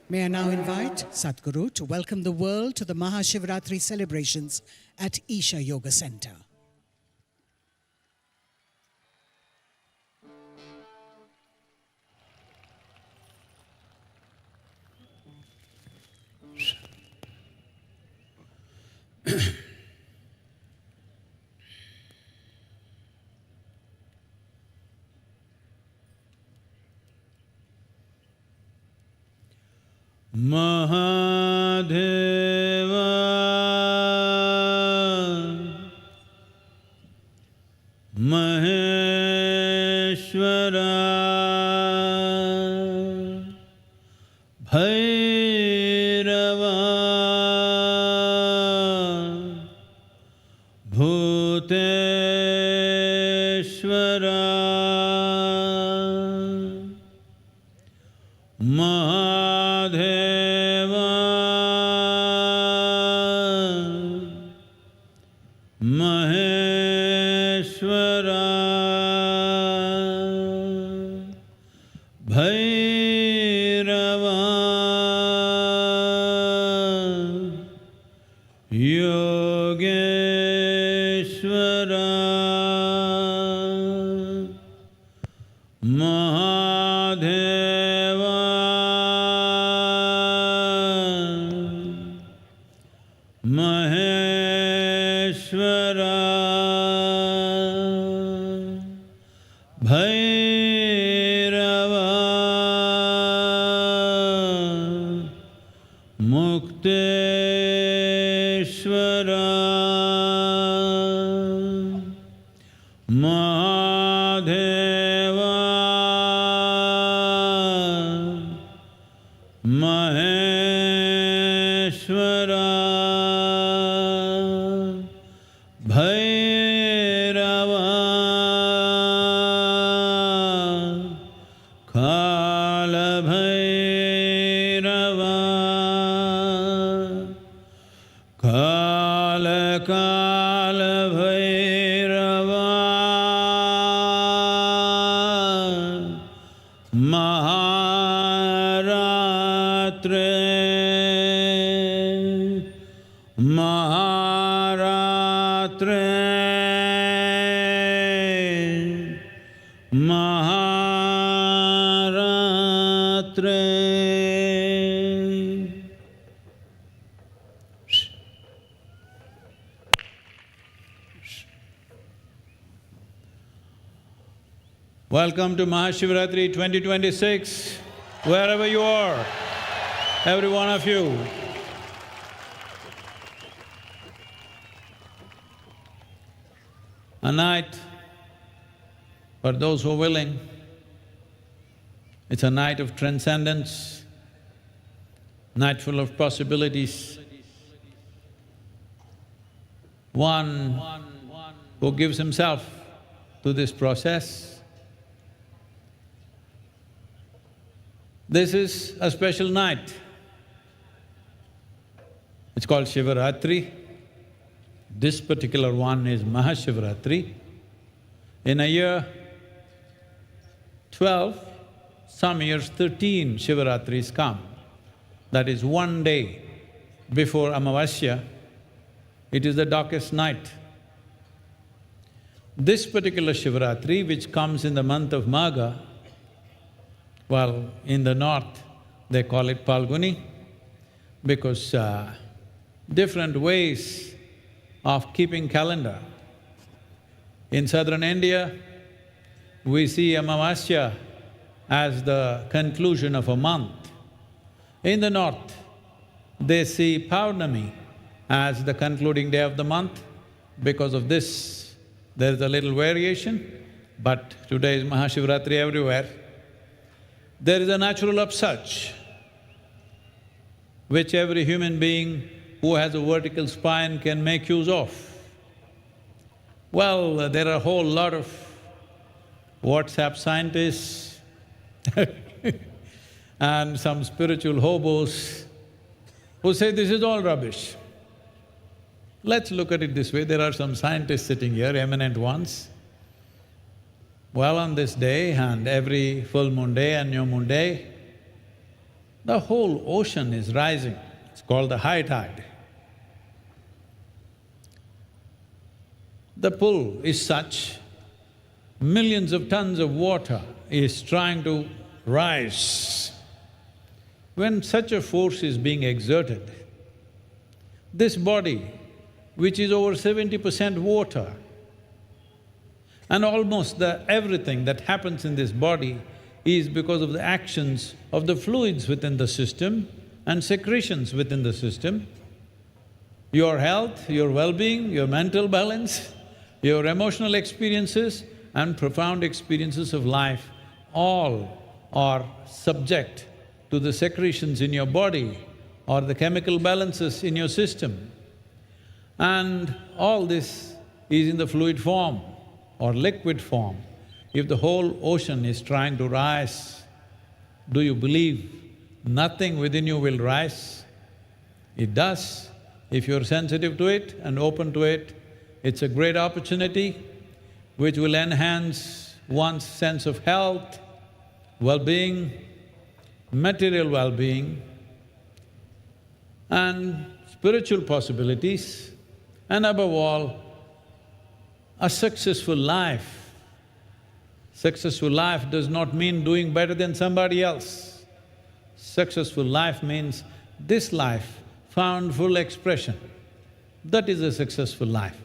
May I now invite Sadhguru to welcome the world to the MahaShivRatri celebrations at Isha Yoga Center. Mahadeva Maheshwara Bhairava Bhuteshwara Mahadeva Maheshwara Bhairava Yogeshwara Mahadeva Maheshwara Bhairava Mukteshwara Mahadeva Maheshwara Bhairava Kala Bhairava Kala Kala Bhairava MahaRatri MahaRatri MahaRatri. Welcome to MahaShivRatri 2026, wherever you are, every one of you. A night, for those who are willing, it's a night of transcendence, night full of possibilities. One who gives himself to this process. This is a special night. It's called Shivratri. This particular one is MahaShivRatri. In a year, 12, some years 13 Shivratris come. That is one day before Amavasya. It is the darkest night. This particular Shivratri, which comes in the month of Magha, well, in the north they call it Phalguni because different ways of keeping calendar. In southern India, we see Amavasya as the conclusion of a month. In the north, they see Paurnami as the concluding day of the month. Because of this, there is a little variation, but today is MahaShivRatri everywhere. There is a natural upsurge which every human being who has a vertical spine can make use of. Well, there are a whole lot of WhatsApp scientists and some spiritual hobos who say this is all rubbish. Let's look at it this way, there are some scientists sitting here, eminent ones. Well, on this day and every full moon day and new moon day, the whole ocean is rising. It's called the high tide. The pull is such, millions of tons of water is trying to rise. When such a force is being exerted, this body, which is over 70% water, and almost everything that happens in this body is because of the actions of the fluids within the system and secretions within the system. Your health, your well-being, your mental balance, your emotional experiences and profound experiences of life all are subject to the secretions in your body or the chemical balances in your system. And all this is in the fluid form or liquid form. If the whole ocean is trying to rise, do you believe nothing within you will rise? It does. If you're sensitive to it and open to it, it's a great opportunity which will enhance one's sense of health, well-being, material well-being, and spiritual possibilities, and above all, a successful life. Successful life does not mean doing better than somebody else. Successful life means this life found full expression. That is a successful life.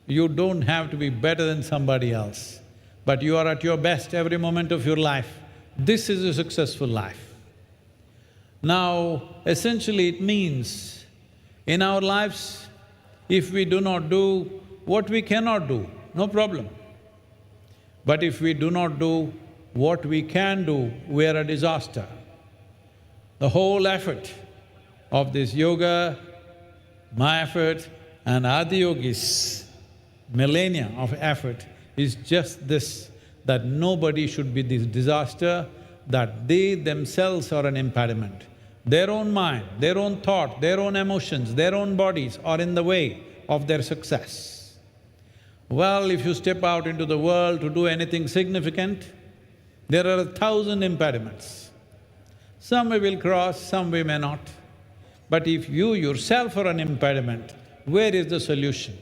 You don't have to be better than somebody else, but you are at your best every moment of your life. This is a successful life. Now, essentially it means, in our lives, if we do not do what we cannot do, no problem. But if we do not do what we can do, we are a disaster. The whole effort of this yoga, my effort and Adiyogi's millennia of effort is just this, that nobody should be this disaster, that they themselves are an impediment. Their own mind, their own thought, their own emotions, their own bodies are in the way of their success. Well, if you step out into the world to do anything significant, there are 1,000 impediments. Some we will cross, some we may not. But if you yourself are an impediment, where is the solution?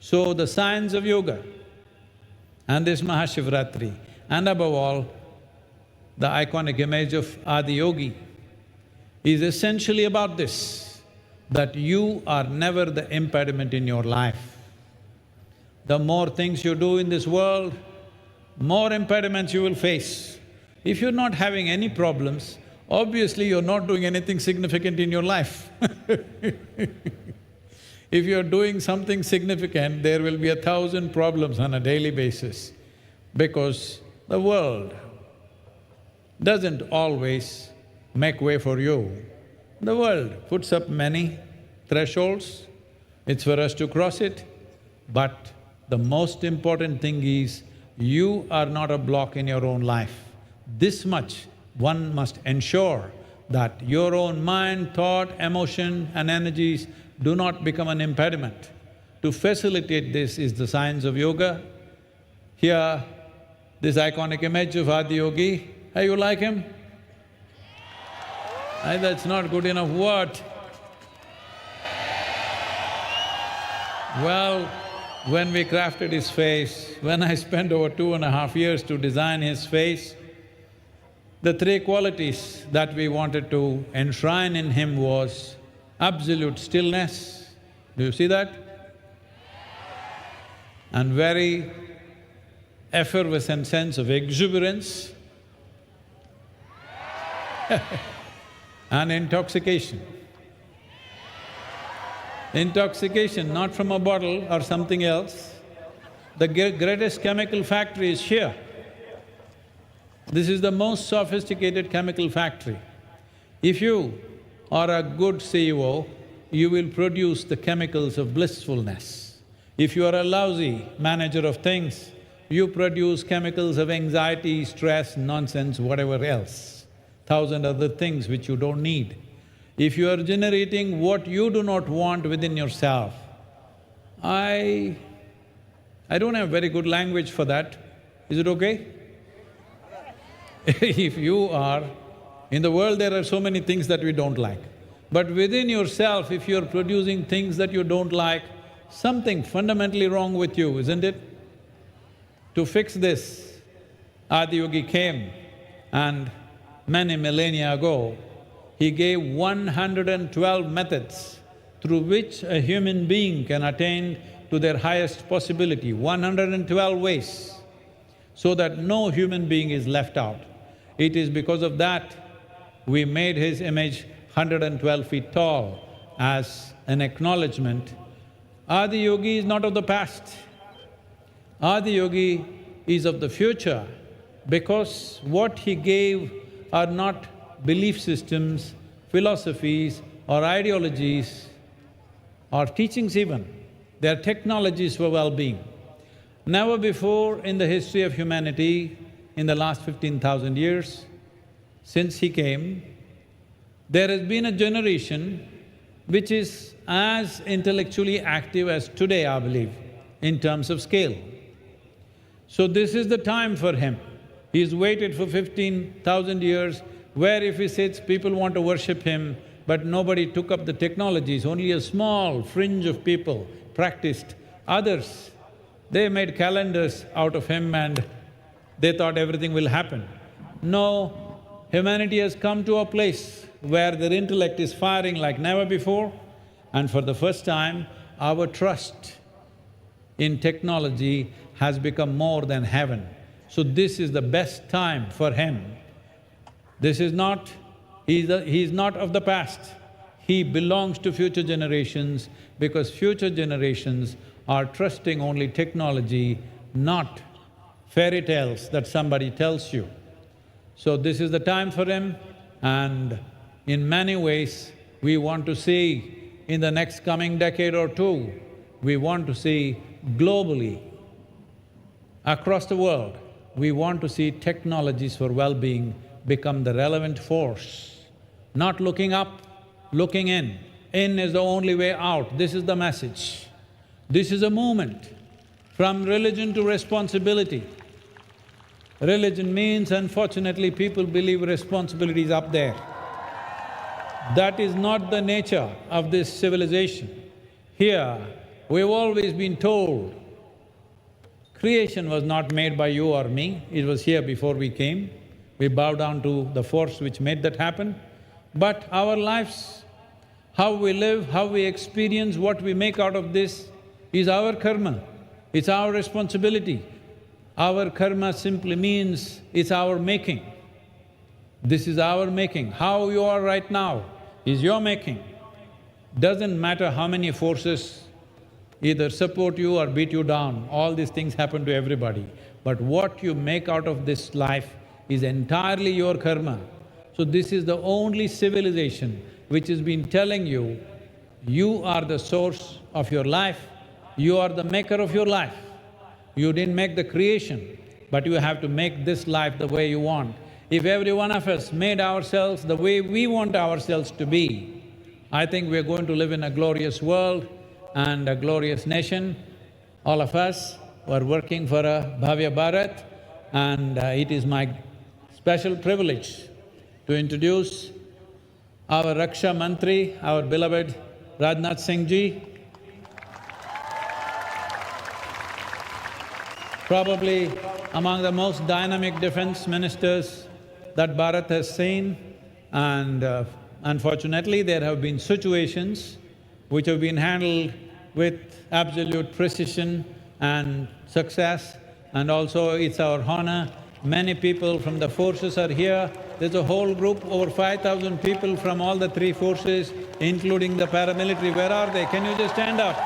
So the science of yoga and this MahaShivRatri, and above all, the iconic image of Adiyogi is essentially about this, that you are never the impediment in your life. The more things you do in this world, more impediments you will face. If you're not having any problems, obviously you're not doing anything significant in your life. If you're doing something significant, there will be 1,000 problems on a daily basis, because the world doesn't always make way for you. The world puts up many thresholds, it's for us to cross it, but the most important thing is you are not a block in your own life. This much one must ensure, that your own mind, thought, emotion and energies do not become an impediment. To facilitate this is the science of yoga. Here, this iconic image of Adiyogi, hey, you like him? That's not good enough, what? Well, when we crafted his face, when I spent over 2.5 years to design his face, the three qualities that we wanted to enshrine in him was absolute stillness, do you see that? And very effervescent sense of exuberance and intoxication. Intoxication not from a bottle or something else. The greatest chemical factory is here. This is the most sophisticated chemical factory. If you are a good CEO, you will produce the chemicals of blissfulness. If you are a lousy manager of things, you produce chemicals of anxiety, stress, nonsense, whatever else, 1,000 other things which you don't need. If you are generating what you do not want within yourself, I don't have very good language for that, is it okay? If you are In the world there are so many things that we don't like. But within yourself, if you're producing things that you don't like, something fundamentally wrong with you, isn't it? To fix this, Adiyogi came and many millennia ago, he gave 112 methods through which a human being can attain to their highest possibility, 112 ways, so that no human being is left out. It is because of that we made his image 112 feet tall as an acknowledgement. Adiyogi is not of the past. Adiyogi is of the future because what he gave are not belief systems, philosophies or ideologies or teachings even. They are technologies for well-being. Never before in the history of humanity, in the last 15,000 years, since he came, there has been a generation which is as intellectually active as today, I believe, in terms of scale. So this is the time for him. He's waited for 15,000 years, where if he sits, people want to worship him, but nobody took up the technologies, only a small fringe of people practiced. Others, they made calendars out of him and they thought everything will happen. No, humanity has come to a place where their intellect is firing like never before, and for the first time, our trust in technology has become more than heaven. So this is the best time for him. This is not… he's not of the past. He belongs to future generations because future generations are trusting only technology, not fairy tales that somebody tells you. So this is the time for him, and in many ways, we want to see in the next coming decade or two, we want to see globally, across the world, we want to see technologies for well-being become the relevant force. Not looking up, looking in. In is the only way out, this is the message. This is a movement from religion to responsibility. Religion means, unfortunately, people believe responsibility is up there. That is not the nature of this civilization. Here, we've always been told, creation was not made by you or me, it was here before we came. We bow down to the force which made that happen. But our lives, how we live, how we experience, what we make out of this is our karma, it's our responsibility. Our karma simply means it's our making. This is our making. How you are right now is your making. Doesn't matter how many forces either support you or beat you down, all these things happen to everybody. But what you make out of this life is entirely your karma. So this is the only civilization which has been telling you, you are the source of your life, you are the maker of your life. You didn't make the creation, but you have to make this life the way you want. If every one of us made ourselves the way we want ourselves to be, I think we're going to live in a glorious world and a glorious nation. All of us are working for a Bhavya Bharat, and it is my special privilege to introduce our Raksha Mantri, our beloved Rajnath Singh Ji. Probably among the most dynamic defense ministers that Bharat has seen, and unfortunately there have been situations which have been handled with absolute precision and success, and also it's our honor. Many people from the forces are here. There's a whole group, over 5,000 people from all the three forces, including the paramilitary. Where are they? Can you just stand up?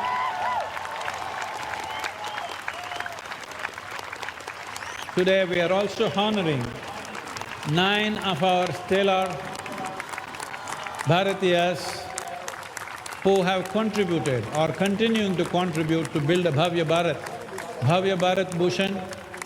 Today we are also honoring 9 of our stellar Bharatiyas who have contributed or continuing to contribute to build a Bhavya Bharat. Bhavya Bharat Bhushan,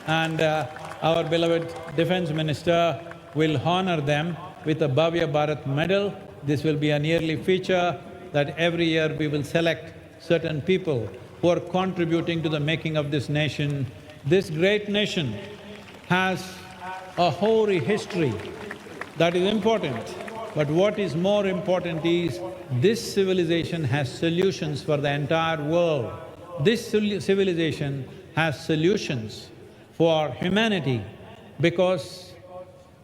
and our beloved Defense Minister will honor them with a Bhavya Bharat medal. This will be a yearly feature that every year we will select certain people who are contributing to the making of this nation. This great nation has a hoary history That is important. But what is more important is, this civilization has solutions for the entire world. This civilization has solutions for humanity, because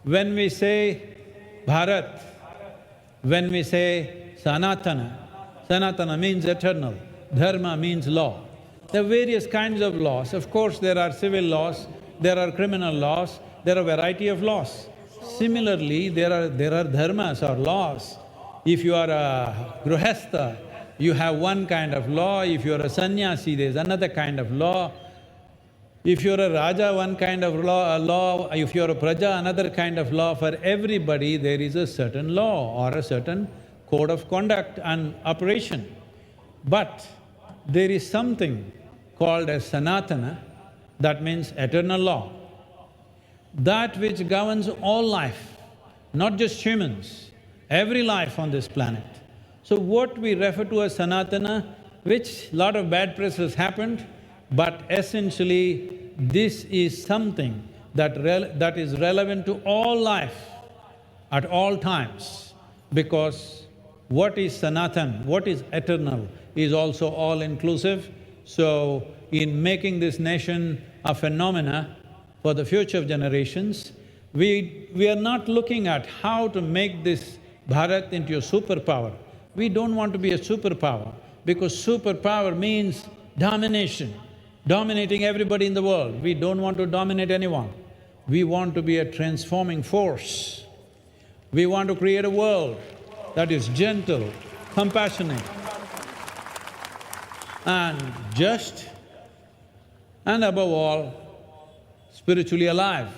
when we say Bharat, when we say Sanatana, Sanatana means eternal, Dharma means law. There are various kinds of laws. Of course, there are civil laws, there are criminal laws, there are a variety of laws. Similarly, there are dharmas or laws. If you are a grihastha, you have one kind of law. If you are a sannyasi, there's another kind of law. If you're a raja, one kind of law, if you're a praja, another kind of law. For everybody, there is a certain law or a certain code of conduct and operation. But there is something called as Sanatana, that means eternal law. That which governs all life, not just humans, every life on this planet. So what we refer to as Sanatana, which lot of bad press has happened, but essentially this is something that is relevant to all life at all times, because what is Sanatan, what is eternal, is also all-inclusive. So, in making this nation a phenomena for the future generations, we are not looking at how to make this Bharat into a superpower. We don't want to be a superpower, because superpower means domination, dominating everybody in the world. We don't want to dominate anyone. We want to be a transforming force. We want to create a world that is gentle, compassionate, and just, and above all, spiritually alive.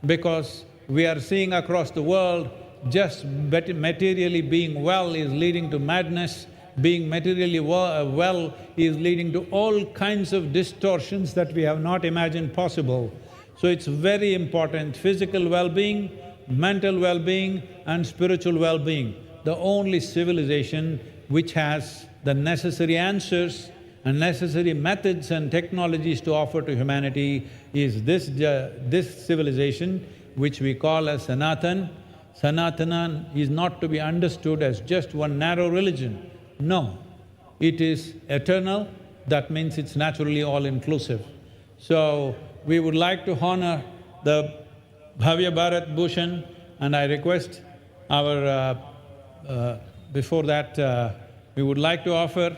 Because we are seeing across the world, just materially being well is leading to madness, being materially well is leading to all kinds of distortions that we have not imagined possible. So it's very important, physical well-being, mental well-being and spiritual well-being. The only civilization which has the necessary answers and necessary methods and technologies to offer to humanity is this civilization, which we call as Sanatan. Sanatana is not to be understood as just one narrow religion. No, it is eternal, that means it's naturally all-inclusive. So, we would like to honor the Bhavya Bharat Bhushan, and I request our… before that, we would like to offer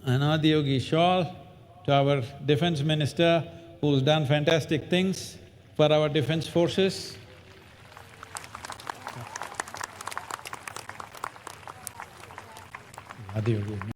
an Adiyogi shawl to our Defense Minister, who's done fantastic things for our defense forces. Adiyogi.